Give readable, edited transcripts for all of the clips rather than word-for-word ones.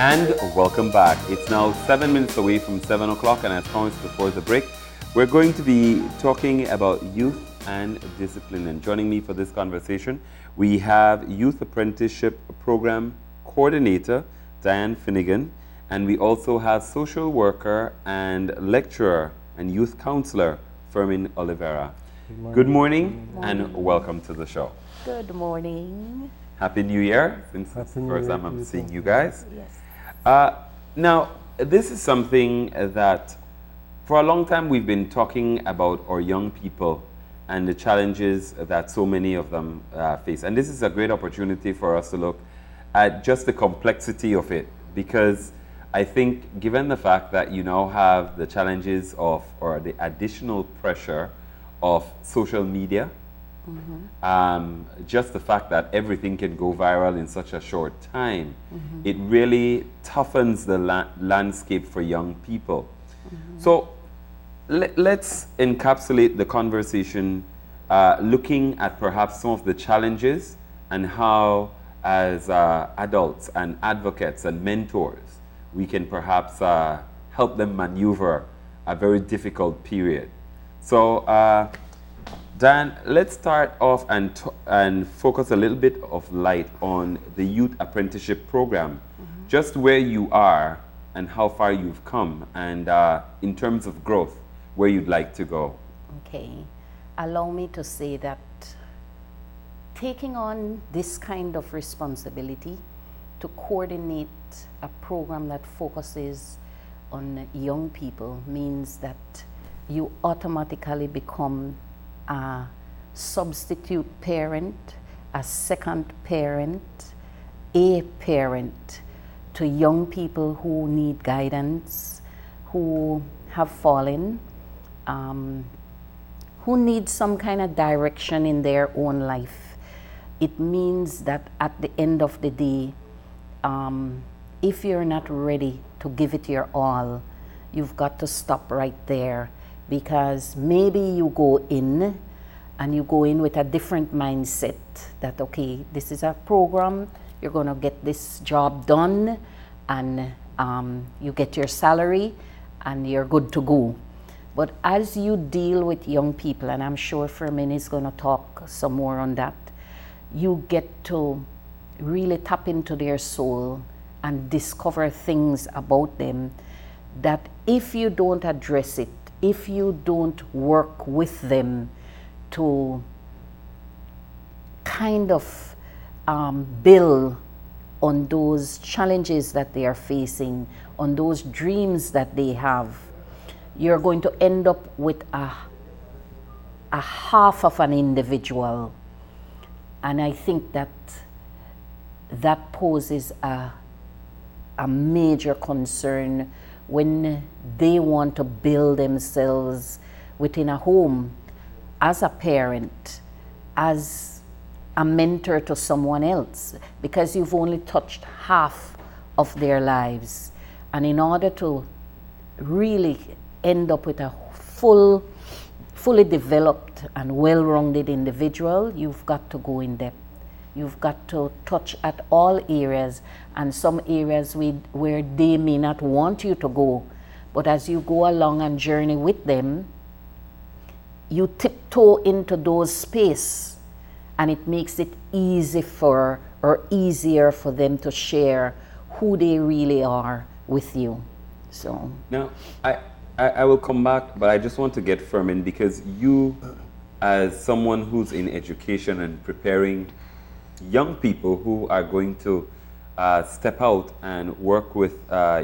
And welcome back. It's now 7 minutes away from 7 o'clock, and as promised before the break, we're going to be talking about youth and discipline. And joining me for this conversation, we have Youth Apprenticeship Program Coordinator, Diane Finnegan, and we also have social worker and lecturer and youth counselor, Fermin Olivera. Good morning, and welcome to the show. Good morning. Happy New Year, since it's the first time I'm seeing you guys. Yes. Now, this is something that for a long time we've been talking about our young people and the challenges that so many of them face. And this is a great opportunity for us to look at just the complexity of it, because I think given the fact that you now have the challenges of, or the additional pressure of social media, just the fact that everything can go viral in such a short time, it really toughens the landscape for young people. So let's encapsulate the conversation looking at perhaps some of the challenges and how, as adults and advocates and mentors, we can perhaps help them maneuver a very difficult period. So Dan, let's start off and focus a little bit of light on the Youth Apprenticeship Program, just where you are and how far you've come, and in terms of growth, where you'd like to go. Okay. Allow me to say that taking on this kind of responsibility to coordinate a program that focuses on young people means that you automatically become a substitute parent, a second parent, a parent to young people who need guidance, who have fallen, who need some kind of direction in their own life. It means that at the end of the day, if you're not ready to give it your all, you've got to stop right there. Because maybe you go in and you go in with a different mindset that, okay, this is a program, you're going to get this job done, and you get your salary and you're good to go. But as you deal with young people, and I'm sure Fermin is going to talk some more on that, you get to really tap into their soul and discover things about them that if you don't address it, if you don't work with them to kind of build on those challenges that they are facing, on those dreams that they have, you're going to end up with a half of an individual. And I think that that poses a major concern when they want to build themselves within a home as a parent, as a mentor to someone else, because you've only touched half of their lives. And in order to really end up with a fully developed and well-rounded individual, you've got to go in depth. You've got to touch at all areas, and some areas where they may not want you to go. But as you go along and journey with them, you tiptoe into those spaces, and it makes it easier for them to share who they really are with you. So now, I will come back, but I just want to get Fermin, because you, as someone who's in education and preparing young people who are going to step out and work with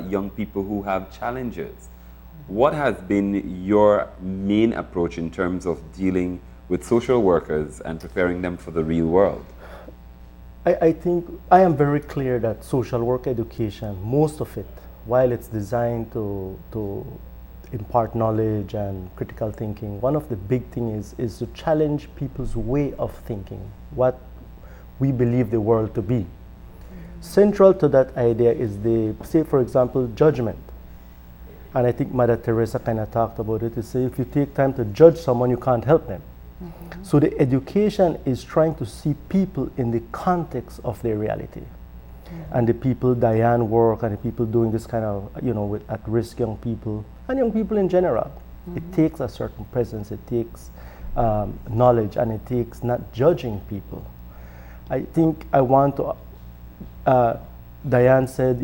young people who have challenges, what has been your main approach in terms of dealing with social workers and preparing them for the real world? I think I am very clear that social work education, most of it, while it's designed to impart knowledge and critical thinking, one of the big things is to challenge people's way of thinking, what we believe the world to be. Central to that idea is say for example, judgment. And I think Mother Teresa kind of talked about it, to say if you take time to judge someone, you can't help them. So the education is trying to see people in the context of their reality. And the people Diane work and the people doing this kind of, with at-risk young people and young people in general, it takes a certain presence, it takes knowledge, and it takes not judging people. I think I want to, Diane said,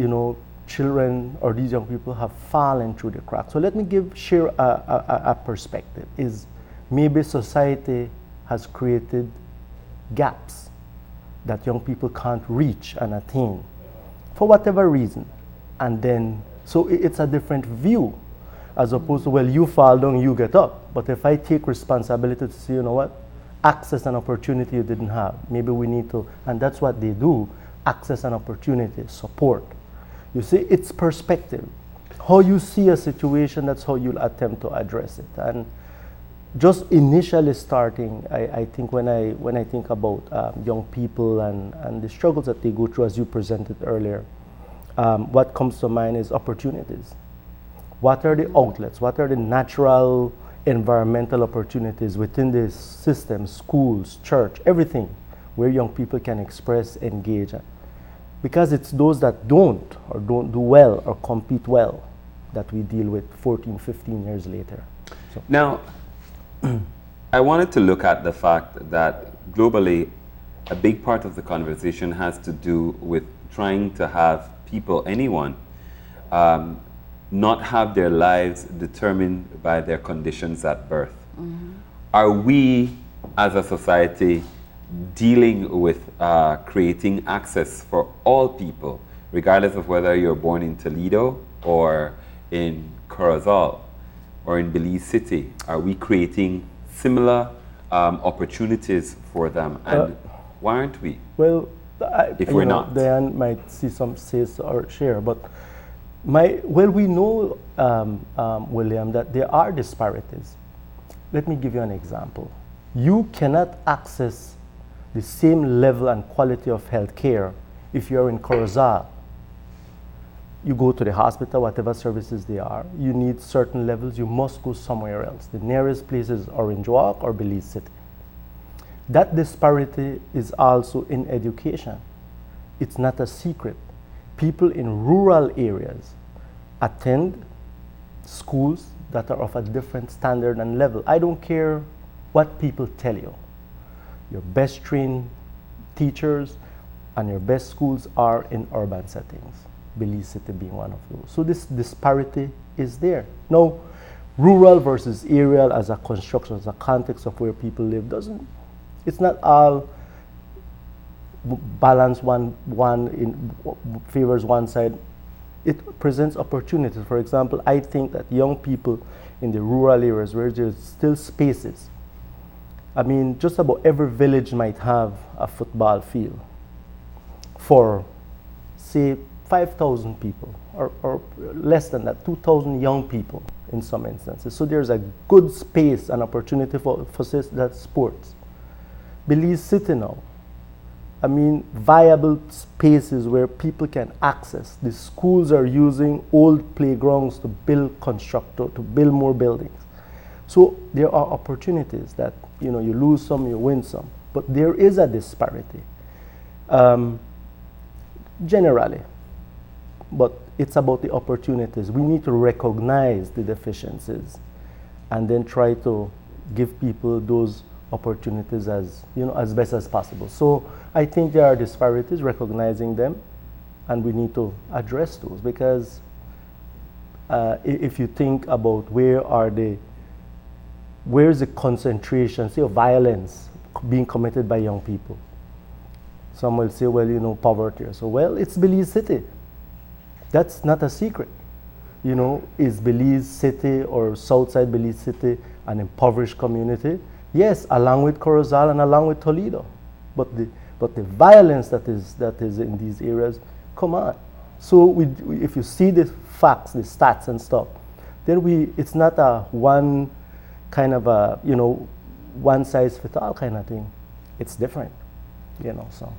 children or these young people have fallen through the cracks. So let me share a perspective, is maybe society has created gaps that young people can't reach and attain for whatever reason. And then, so it's a different view as opposed to, well, you fall down, you get up. But if I take responsibility to say, you know what, access an opportunity you didn't have, maybe we need to, and that's what they do, access an opportunity, support. You see, it's perspective. How you see a situation, that's how you'll attempt to address it. And just initially starting, I think when I think about young people and the struggles that they go through, as you presented earlier, what comes to mind is opportunities. What are the outlets? What are the natural environmental opportunities within this system, schools, church, everything, where young people can express, engage? Because it's those that don't do well or compete well that we deal with 14, 15 years later. So. Now, I wanted to look at the fact that globally, a big part of the conversation has to do with trying to have people, anyone, not have their lives determined by their conditions at birth. Are we, as a society, dealing with creating access for all people, regardless of whether you're born in Toledo or in Corozal or in Belize City? Are we creating similar opportunities for them? And why aren't we? Well, if we're not, Diane might see some says or share, but we know, William, that there are disparities. Let me give you an example. You cannot access the same level and quality of health care if you're in Corozal. You go to the hospital, whatever services they are, you need certain levels, you must go somewhere else. The nearest place is Orange Walk or Belize City. That disparity is also in education. It's not a secret. People in rural areas attend schools that are of a different standard and level. I don't care what people tell you. Your best trained teachers and your best schools are in urban settings, Belize City being one of those. So this disparity is there. Now, rural versus aerial as a construction, as a context of where people live, it's not all balance favors one side. It presents opportunities. For example, I think that young people in the rural areas where there's still spaces, I mean, just about every village might have a football field for, say, 5,000 people, or less than that, 2,000 young people in some instances. So there's a good space and opportunity for that sports. Belize City now, I mean, viable spaces where people can access. The schools are using old playgrounds to build more buildings. So there are opportunities that, you lose some, you win some. But there is a disparity, generally. But it's about the opportunities. We need to recognize the deficiencies and then try to give people those opportunities as best as possible. So I think there are disparities, recognizing them, and we need to address those, because if you think about where's the concentration, say, of violence being committed by young people. Some will say, well, poverty. So, well, it's Belize City. That's not a secret. Is Belize City or Southside Belize City an impoverished community? Yes, along with Corozal and along with Toledo. But the violence that is in these areas, come on. So if you see the facts, the stats and stuff, then it's not a one kind of a, one size fits all kind of thing. It's different, so.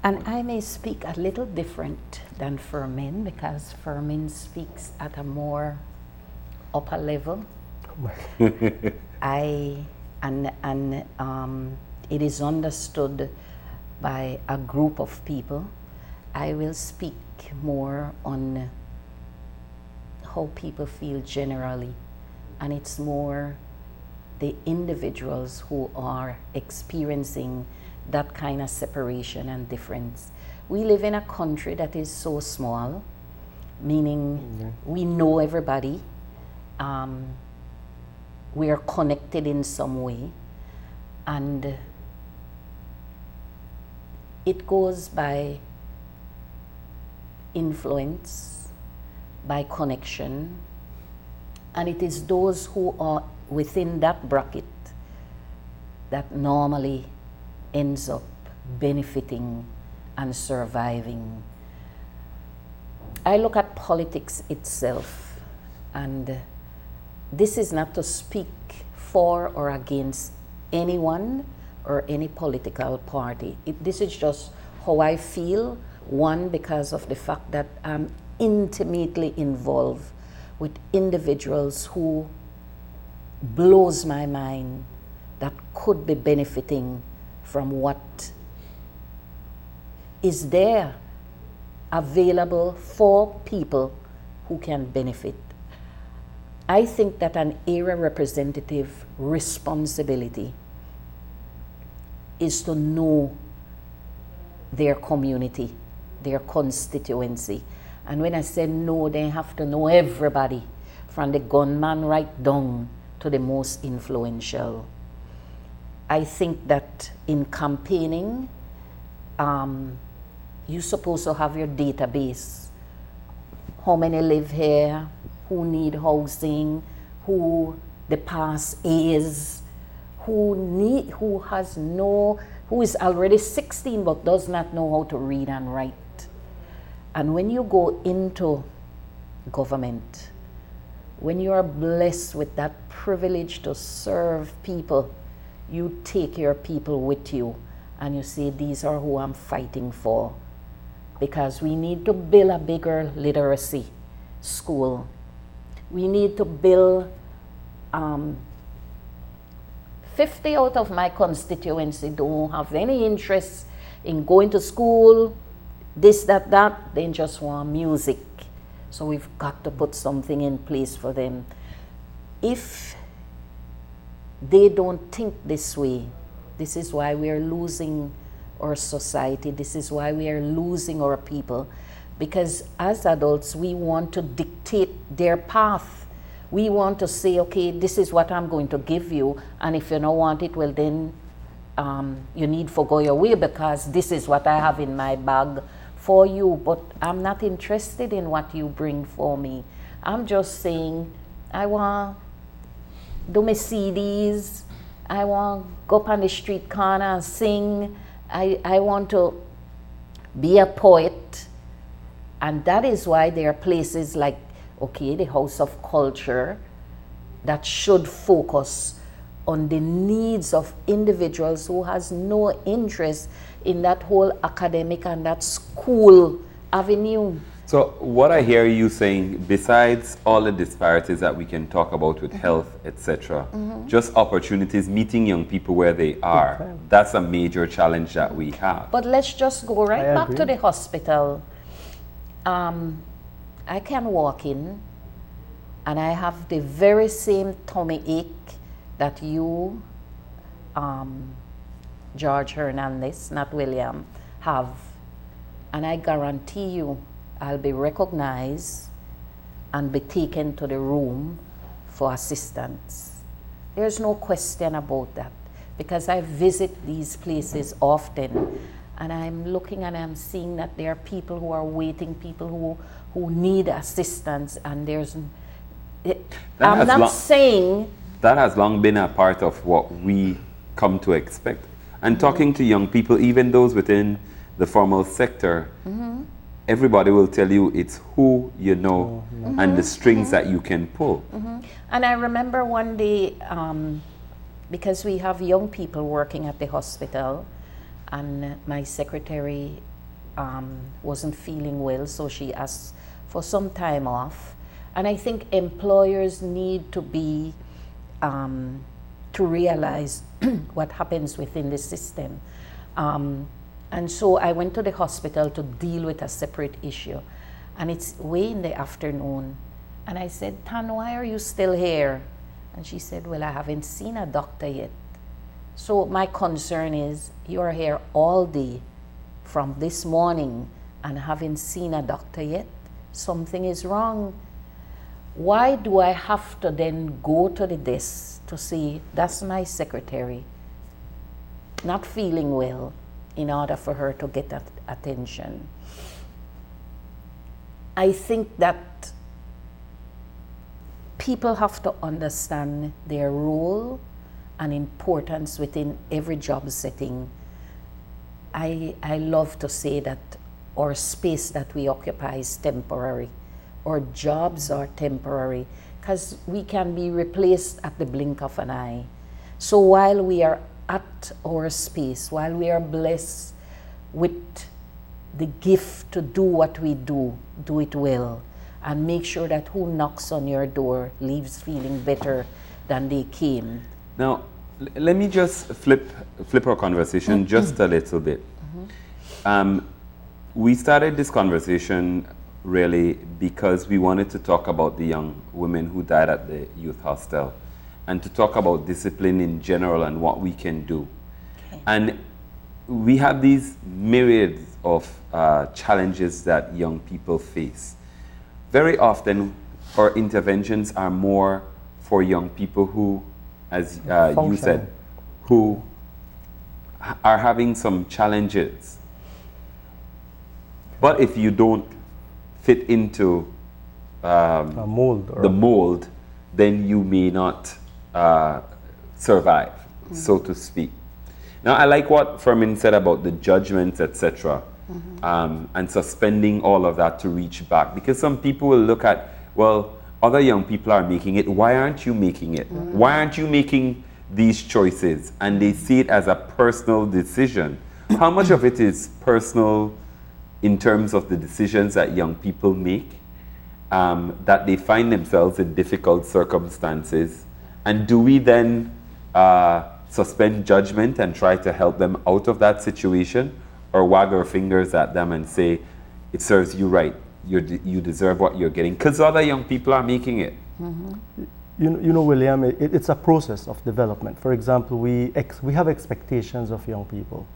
And I may speak a little different than Fermin, because Fermin speaks at a more upper level. It is understood by a group of people. I will speak more on how people feel generally, and it's more the individuals who are experiencing that kind of separation and difference. We live in a country that is so small, meaning we know everybody, we are connected in some way, and it goes by influence, by connection, and it is those who are within that bracket that normally ends up benefiting and surviving. I look at politics itself, and this is not to speak for or against anyone or any political party. This is just how I feel, one, because of the fact that I'm intimately involved with individuals who blows my mind that could be benefiting from what is there available for people who can benefit. I think that an area representative responsibility is to know their community, their constituency. And when I say know, they have to know everybody, from the gunman right down to the most influential. I think that in campaigning, you're supposed to have your database. How many live here, who need housing, who the past is, who is already 16 but does not know how to read and write. And when you go into government, when you are blessed with that privilege to serve people, you take your people with you and you say, these are who I'm fighting for. Because we need to build a bigger literacy school. We need to build 50 out of my constituency don't have any interest in going to school, this, that, they just want music. So we've got to put something in place for them. If they don't think this way, this is why we are losing our society. This is why we are losing our people. Because as adults, we want to dictate their path. We want to say, okay, this is what I'm going to give you, and if you don't want it, well then you need to go your way, because this is what I have in my bag for you. But I'm not interested in what you bring for me. I'm just saying, I want to do my CDs, I want to go up on the street corner and sing, I want to be a poet. And that is why there are places like, okay, the House of Culture, that should focus on the needs of individuals who has no interest in that whole academic and that school avenue. So what I hear you saying, besides all the disparities that we can talk about with health, etc., just opportunities, meeting young people where they are, that's a major challenge that we have. But let's just go right back to the hospital. I can walk in and I have the very same tummy ache that you, George Hernandez, not William, have. And I guarantee you, I'll be recognized and be taken to the room for assistance. There's no question about that, because I visit these places often, and I'm looking and I'm seeing that there are people who are waiting, people who need assistance, and there's... I'm not saying... That has long been a part of what we come to expect. And talking to young people, even those within the formal sector, everybody will tell you it's who you know and the strings that you can pull. And I remember one day, because we have young people working at the hospital, and my secretary wasn't feeling well, so she asked for some time off. And I think employers need to be, to realize what happens within the system. And so I went to the hospital to deal with a separate issue. And it's way in the afternoon. And I said, Tan, why are you still here? And she said, well, I haven't seen a doctor yet. So my concern is, you are here all day from this morning and haven't seen a doctor yet. Something is wrong. Why do I have to then go to the desk to say, that's my secretary, not feeling well, in order for her to get that attention? I think that people have to understand their role and importance within every job setting. I love to say that our space that we occupy is temporary. Our jobs are temporary because we can be replaced at the blink of an eye. So while we are at our space, while we are blessed with the gift to do what we do it well, and make sure that who knocks on your door leaves feeling better than they came. Now, let me just flip our conversation just a little bit. We started this conversation really because we wanted to talk about the young women who died at the youth hostel and to talk about discipline in general and what we can do. Okay. And we have these myriads of challenges that young people face. Very often, our interventions are more for young people who, as you said, who are having some challenges. But if you don't fit into a mold, the mold, then you may not survive, so to speak. Now, I like what Fermin said about the judgments, etc., and suspending all of that to reach back. Because some people will look at, well, other young people are making it. Why aren't you making it? Why aren't you making these choices? And they see it as a personal decision. How much of it is personal in terms of the decisions that young people make, that they find themselves in difficult circumstances? And do we then suspend judgment and try to help them out of that situation, or wag our fingers at them and say, it serves you right, you deserve what you're getting, because other young people are making it? You know, William, it's a process of development. For example, we have expectations of young people.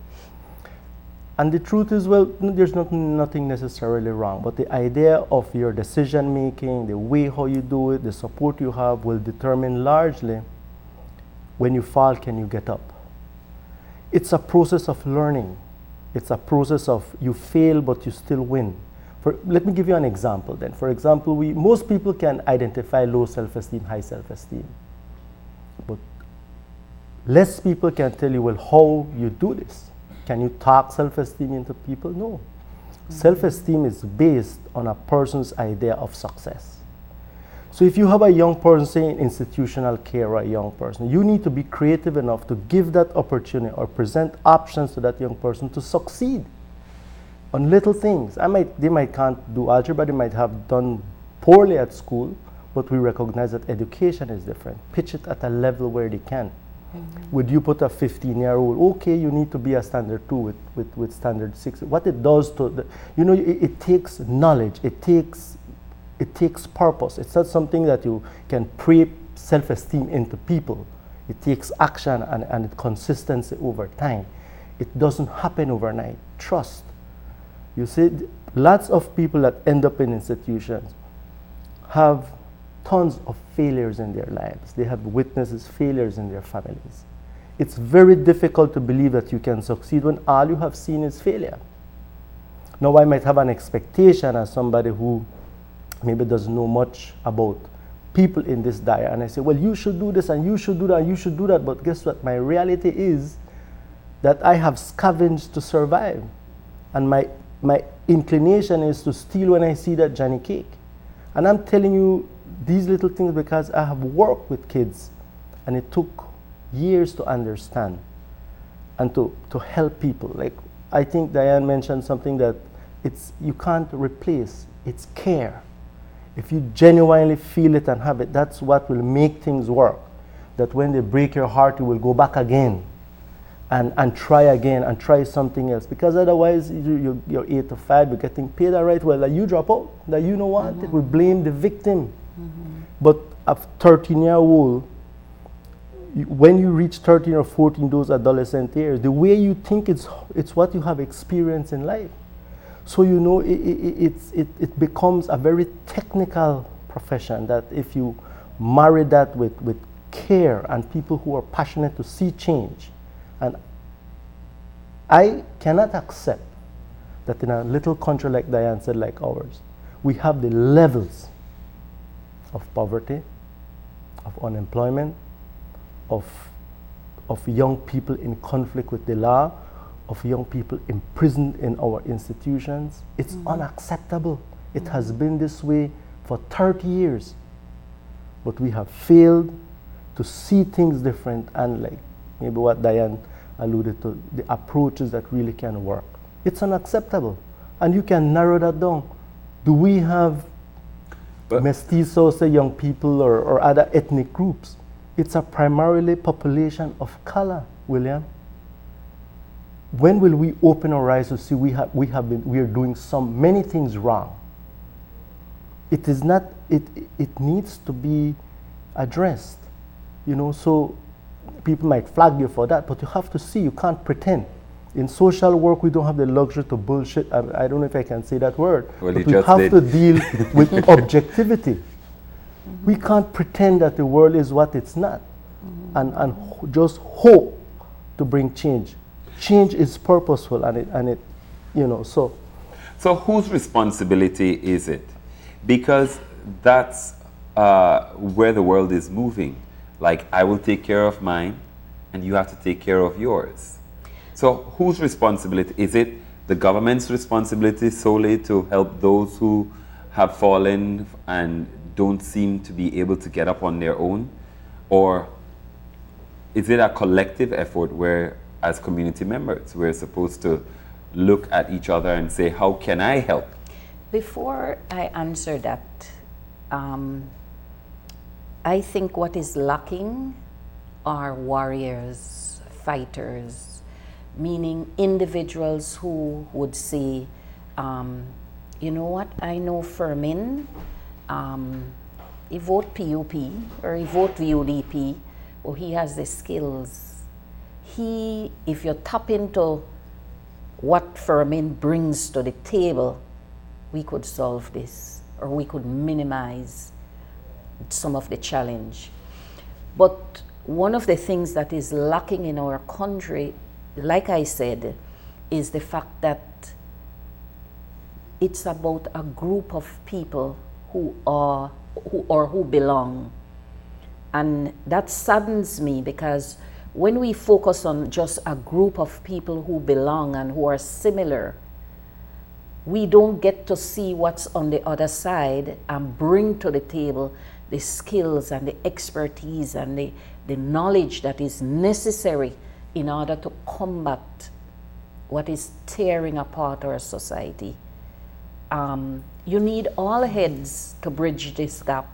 And the truth is, well, there's nothing necessarily wrong, but the idea of your decision making, the way how you do it, the support you have will determine largely when you fall, can you get up? It's a process of learning. It's a process of you fail, but you still win. Let me give you an example then. For example, most people can identify low self-esteem, high self-esteem. But less people can tell you, well, how you do this. Can you talk self-esteem into people? No. Self-esteem is based on a person's idea of success. So if you have a young person, say in institutional care, or a young person, you need to be creative enough to give that opportunity or present options to that young person to succeed on little things. They might can't do algebra, they might have done poorly at school, but we recognize that education is different. Pitch it at a level where they can. Would you put a 15-year-old, okay, you need to be a standard 2 with standard 6. What it does to it takes knowledge, it takes purpose. It's not something that you can pre self-esteem into people. It takes action and consistency over time. It doesn't happen overnight. Trust. You see, lots of people that end up in institutions have tons of failures in their lives. They have witnessed failures in their families. It's very difficult to believe that you can succeed when all you have seen is failure. Now, I might have an expectation as somebody who maybe doesn't know much about people in this diet, and I say, well, you should do this, and you should do that, and you should do that, but guess what? My reality is that I have scavenged to survive, and my inclination is to steal when I see that Johnny cake. And I'm telling you these little things because I have worked with kids, and it took years to understand and to help people. Like, I think Diane mentioned something that you can't replace. It's care. If you genuinely feel it and have it, that's what will make things work. That when they break your heart, you will go back again. and try again and try something else, because otherwise you're 8 to 5, you're getting paid all right, well, you drop out, that you know what, we blame the victim. But a 13-year-old, when you reach 13 or 14, those adolescent years, the way you think it's what you have experienced in life. So you know it becomes a very technical profession, that if you marry that with care and people who are passionate to see change. And I cannot accept that in a little country like Diane said, like ours, we have the levels of poverty, of unemployment, of young people in conflict with the law, of young people imprisoned in our institutions. It's unacceptable. It has been this way for 30 years. But we have failed to see things different, and like maybe what Diane alluded to, the approaches that really can work. It's unacceptable. And you can narrow that down. Do we have mestizos, say young people, or other ethnic groups? It's a primarily population of color, William. When will we open our eyes to see we are doing many things wrong? It is not, it needs to be addressed, you know. So people might flag you for that, but you have to see, you can't pretend. In social work, we don't have the luxury to bullshit. I don't know if I can say that word, well, but we have to deal with objectivity. We can't pretend that the world is what it's not, and just hope to bring change. Change is purposeful, and it, you know, so. So whose responsibility is it? Because that's where the world is moving. Like, I will take care of mine, and you have to take care of yours. So whose responsibility? Is it the government's responsibility solely to help those who have fallen and don't seem to be able to get up on their own? Or is it a collective effort where, as community members, we're supposed to look at each other and say, how can I help? Before I answer that, I think what is lacking are warriors, fighters, meaning individuals who would say, you know what, I know Fermin, he vote PUP or he vote VUDP, or he has the skills. If you tap into what Fermin brings to the table, we could solve this, or we could minimize some of the challenge. But one of the things that is lacking in our country, like I said, is the fact that it's about a group of people who belong. And that saddens me, because when we focus on just a group of people who belong and who are similar, we don't get to see what's on the other side and bring to the table the skills and the expertise and the knowledge that is necessary in order to combat what is tearing apart our society. You need all heads to bridge this gap.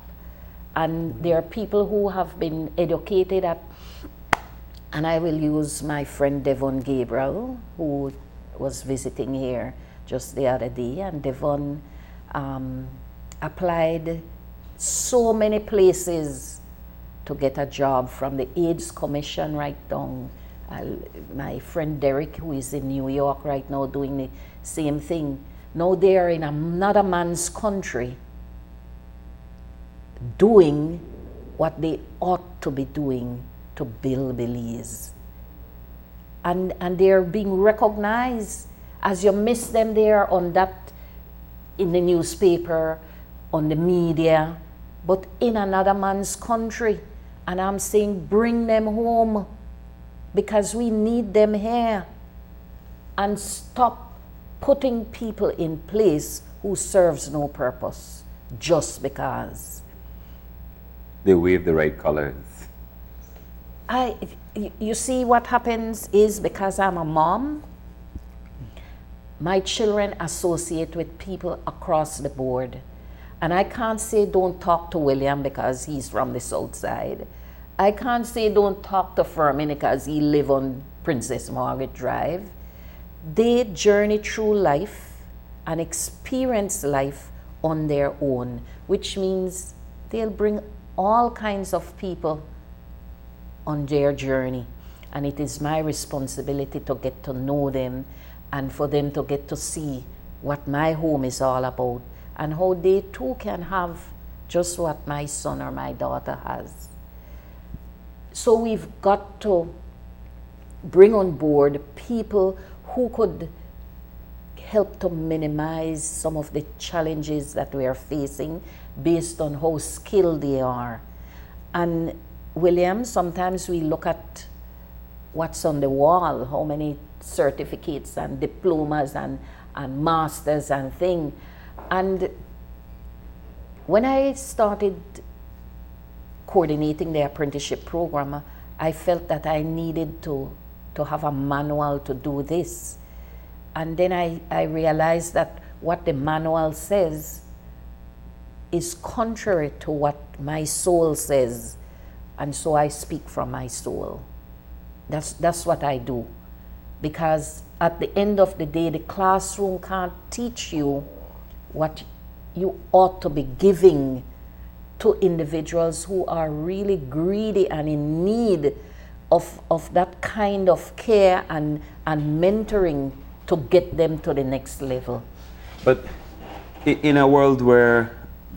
And there are people who have been educated at, and I will use my friend Devon Gabriel, who was visiting here just the other day, and Devon applied so many places to get a job, from the AIDS Commission right down. My friend Derek, who is in New York right now doing the same thing. Now they are in another man's country doing what they ought to be doing to build Belize. And they're being recognized. As you miss them there on that, in the newspaper, on the media, but in another man's country. And I'm saying, bring them home, because we need them here. And stop putting people in place who serves no purpose just because they wave the right colors. You see, what happens is, because I'm a mom, my children associate with people across the board. And I can't say don't talk to William because he's from the south side. I can't say don't talk to Fermin because he live on Princess Margaret Drive, they journey through life and experience life on their own, which means they'll bring all kinds of people on their journey. And it is my responsibility to get to know them and for them to get to see what my home is all about and how they too can have just what my son or my daughter has. So we've got to bring on board people who could help to minimize some of the challenges that we are facing based on how skilled they are. And William, sometimes we look at what's on the wall, how many certificates and diplomas and masters and thing. And when I started coordinating the apprenticeship program, I felt that I needed to have a manual to do this. And then I realized that what the manual says is contrary to what my soul says. And so I speak from my soul. That's what I do. Because at the end of the day, the classroom can't teach you what you ought to be giving to individuals who are really greedy and in need of that kind of care and mentoring to get them to the next level. But in a world where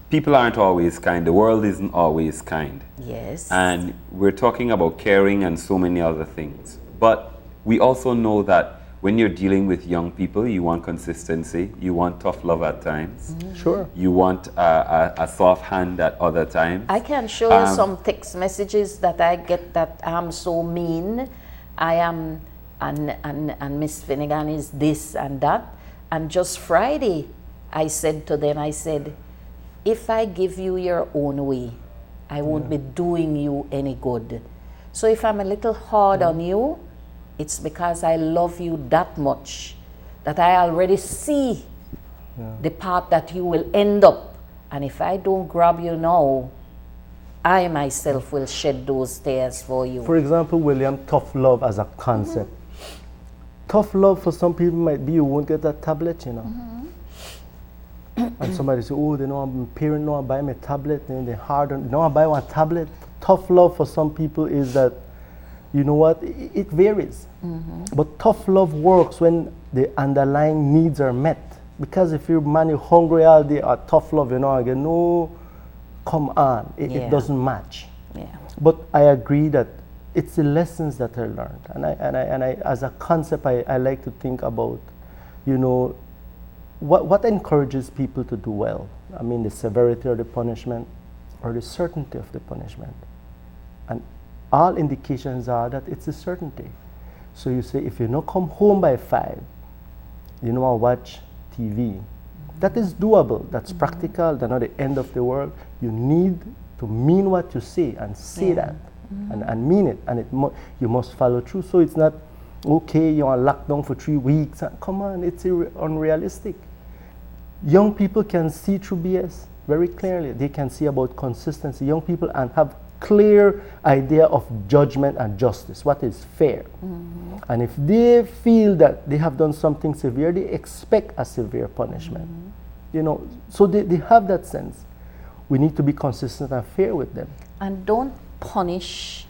people aren't always kind, the world isn't always kind. Yes. And we're talking about caring and so many other things. But we also know that when you're dealing with young people, you want consistency, you want tough love at times. Sure. You want a soft hand at other times. I can show you some text messages that I get that I'm so mean. I am, and Miss Finnegan is this and that. And just Friday, I said to them, I said, if I give you your own way, I won't be doing you any good. So if I'm a little hard on you, it's because I love you that much that I already see the path that you will end up. And if I don't grab you now, I myself will shed those tears for you. For example, William, tough love as a concept. Tough love for some people might be you won't get that tablet, you know. And somebody say, oh, they know my parent know I buy me a tablet, and they're hard on, I buy one tablet. Tough love for some people is that, you know what, it varies. But tough love works when the underlying needs are met. Because if you're hungry all day, or tough love, again, no, come on, it doesn't match. Yeah. But I agree that it's the lessons that are learned. And I as a concept, I like to think about, what encourages people to do well. I mean, the severity of the punishment or the certainty of the punishment. And all indications are that it's a certainty. So you say, if you don't come home by 5, I watch TV. That is doable. That's practical. That's not the end of the world. You need to mean what you say and say that and mean it. And you must follow through. So it's not, okay, you're on lockdown for 3 weeks. Come on, it's unrealistic. Young people can see through BS very clearly. They can see about consistency. Young people and have clear idea of judgment and justice, what is fair. And if they feel that they have done something severe, they expect a severe punishment. So they have that sense. We need to be consistent and fair with them. And don't punish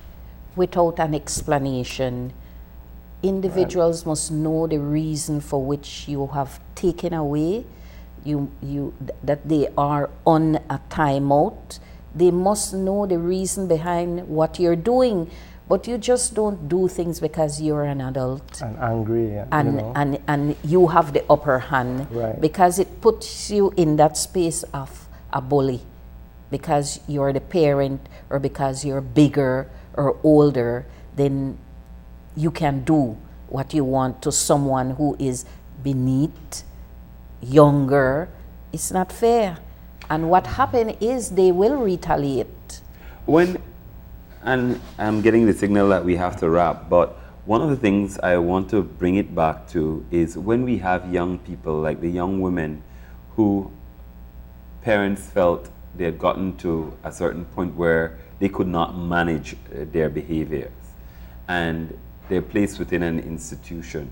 without an explanation. Individuals must know the reason for which you have taken away, that they are on a timeout. They must know the reason behind what you're doing, but you just don't do things because you're an adult and angry, and you have the upper hand, because it puts you in that space of a bully, because you're the parent or because you're bigger or older. Then you can do what you want to someone who is beneath, younger. It's not fair. And what happened is they will retaliate. And I'm getting the signal that we have to wrap, but one of the things I want to bring it back to is when we have young people, like the young women who parents felt they had gotten to a certain point where they could not manage their behaviors. And they're placed within an institution,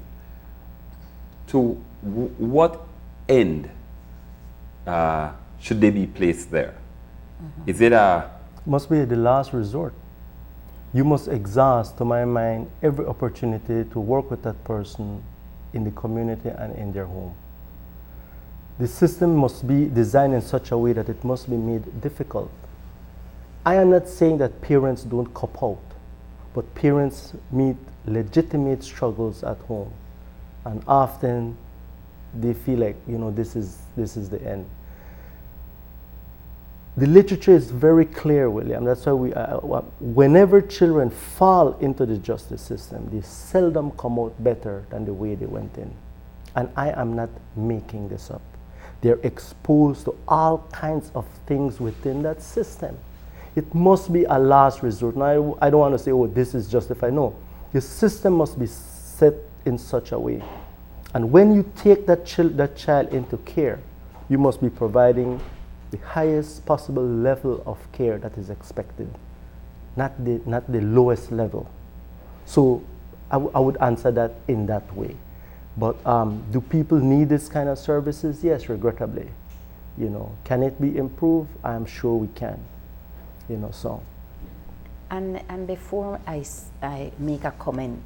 to what end should they be placed there? Is it a... Must be the last resort. You must exhaust, to my mind, every opportunity to work with that person in the community and in their home. The system must be designed in such a way that it must be made difficult. I am not saying that parents don't cop out, but parents meet legitimate struggles at home, and often they feel like, you know, this is the end. The literature is very clear, William. That's why whenever children fall into the justice system, they seldom come out better than the way they went in. And I am not making this up. They're exposed to all kinds of things within that system. It must be a last resort. Now, I don't want to say, oh, this is justified. No, the system must be set in such a way. And when you take that child into care, you must be providing the highest possible level of care that is expected, not the lowest level. So I would answer that in that way. But do people need this kind of services? Yes, regrettably. You know, can it be improved? I am sure we can. You know, so. And before I make a comment,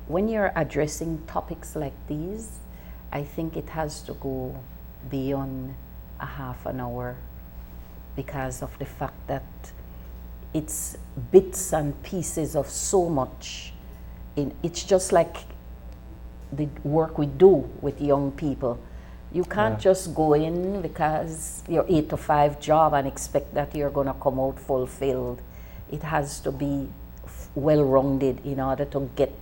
when you're addressing topics like these, I think it has to go beyond a half an hour, because of the fact that it's bits and pieces of so much. It's just like the work we do with young people. You can't just go in because your 8 to 5 job and expect that you're going to come out fulfilled. It has to be well-rounded in order to get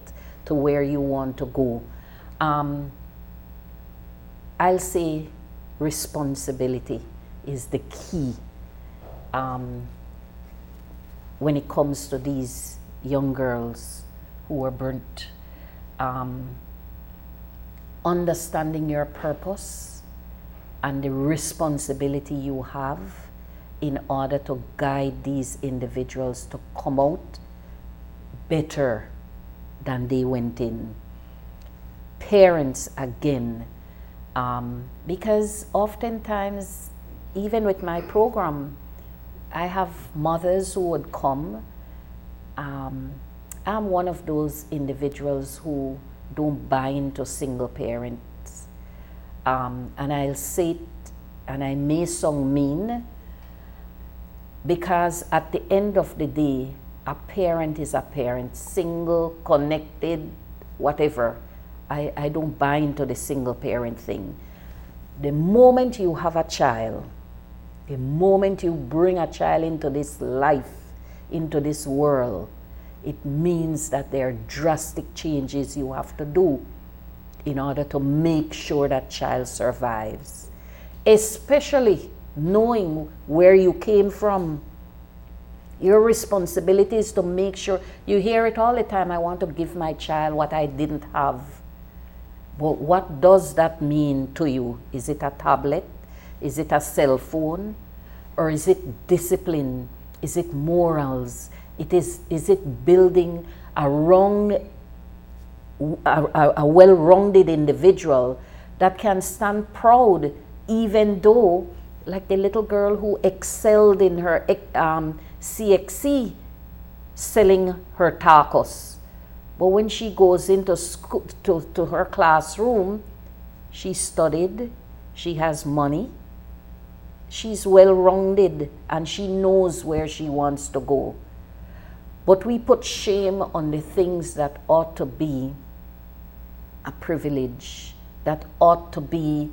to where you want to go. I'll say responsibility is the key when it comes to these young girls who are burnt. Understanding your purpose and the responsibility you have in order to guide these individuals to come out better than they went in. Parents, again, because oftentimes, even with my program, I have mothers who would come. I'm one of those individuals who don't buy into single parents. And I'll say it, and I may sound mean, because at the end of the day, a parent is a parent, single, connected, whatever. I don't buy into the single parent thing. The moment you have a child, the moment you bring a child into this life, into this world, it means that there are drastic changes you have to do in order to make sure that child survives. Especially knowing where you came from. Your responsibility is to make sure, you hear it all the time, I want to give my child what I didn't have. But what does that mean to you? Is it a tablet? Is it a cell phone? Or is it discipline? Is it morals? Is it building a well-rounded individual that can stand proud, even though, like the little girl who excelled in her CXC, selling her tacos. But when she goes into school, to her classroom, she studied, she has money, she's well-rounded, and she knows where she wants to go. But we put shame on the things that ought to be a privilege, that ought to be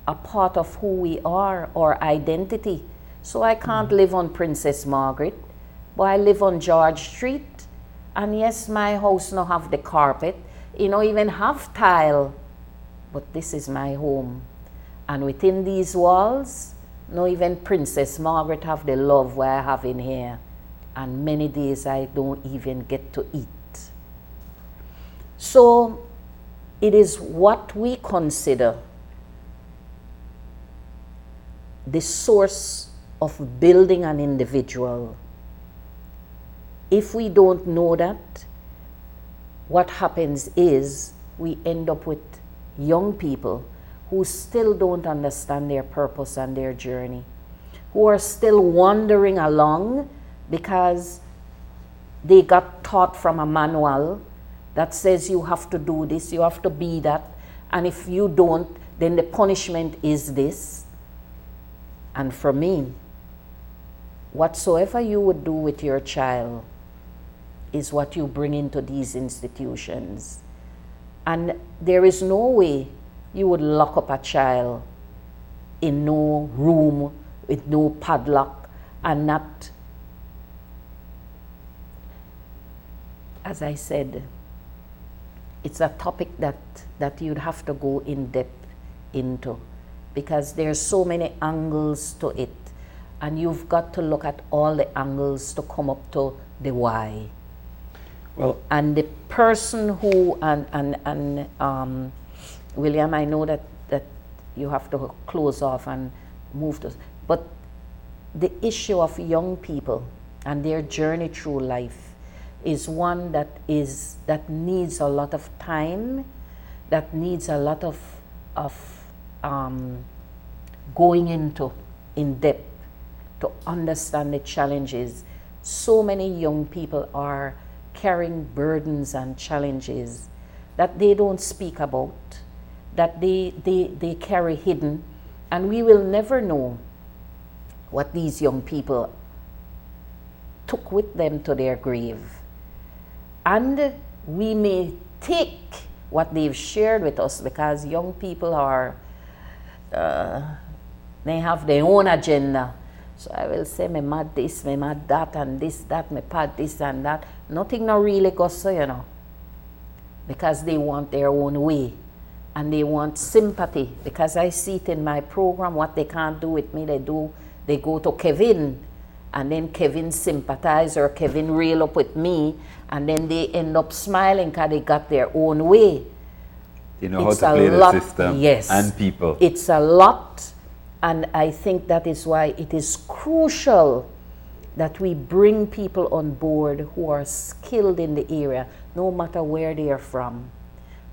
a part of who we are, our identity. So I can't live on Princess Margaret, but I live on George Street. And yes, my house no have the carpet, even have tile, but this is my home. And within these walls, no even Princess Margaret have the love where I have in here. And many days I don't even get to eat. So it is what we consider the source of building an individual if we don't know that, what happens is we end up with young people who still don't understand their purpose and their journey, who are still wandering along because they got taught from a manual that says you have to do this, you have to be that, and if you don't, then the punishment is this. And for me, whatsoever you would do with your child is what you bring into these institutions. And there is no way you would lock up a child in no room with no padlock and not, as I said, it's a topic that you'd have to go in depth into, because there's so many angles to it, and you've got to look at all the angles to come up to the why. Well, and the person who, William, I know that you have to close off and move to, but the issue of young people and their journey through life is one that needs a lot of time, that needs a lot of going into in depth to understand the challenges. So many young people are carrying burdens and challenges that they don't speak about, that they carry hidden, and we will never know what these young people took with them to their grave. And we may take what they've shared with us, because young people are, they have their own agenda. So I will say, me mad this, me mad that, and this, that, me pad this and that. Nothing no really goes so, you know. Because they want their own way. And they want sympathy. Because I see it in my program, what they can't do with me, they go to Kevin. And then Kevin sympathize, or Kevin reel up with me. And then they end up smiling because they got their own way. You know how to play the system, yes, and people. It's a lot. And I think that is why it is crucial that we bring people on board who are skilled in the area, no matter where they are from.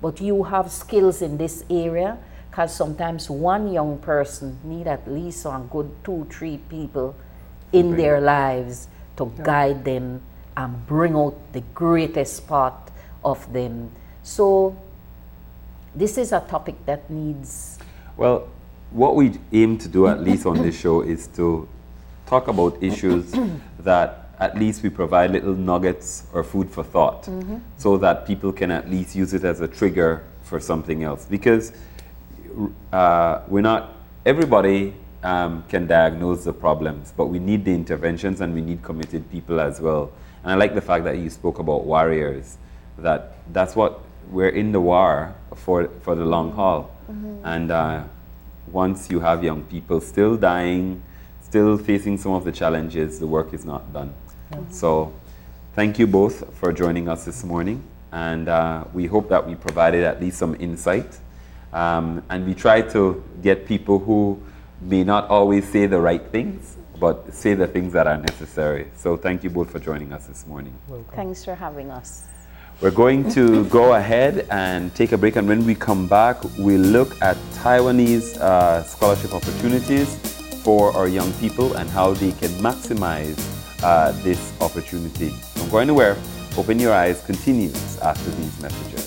But you have skills in this area, because sometimes one young person need at least a good 2-3 people in their lives to guide them and bring out the greatest part of them. So this is a topic that needs... Well, what we aim to do, at least on this show, is to talk about issues that at least we provide little nuggets or food for thought, so that people can at least use it as a trigger for something else. Because everybody can diagnose the problems, but we need the interventions, and we need committed people as well. And I like the fact that you spoke about warriors, that's what we're in the war for the long haul. And once you have young people still dying, still facing some of the challenges, the work is not done. So thank you both for joining us this morning, and we hope that we provided at least some insight, and we try to get people who may not always say the right things, but say the things that are necessary. So thank you both for joining us this morning. Welcome. Thanks for having us. We're going to go ahead and take a break, and when we come back, we'll look at Taiwanese scholarship opportunities for our young people and how they can maximize this opportunity. Don't go anywhere. Open Your Eyes continues after these messages.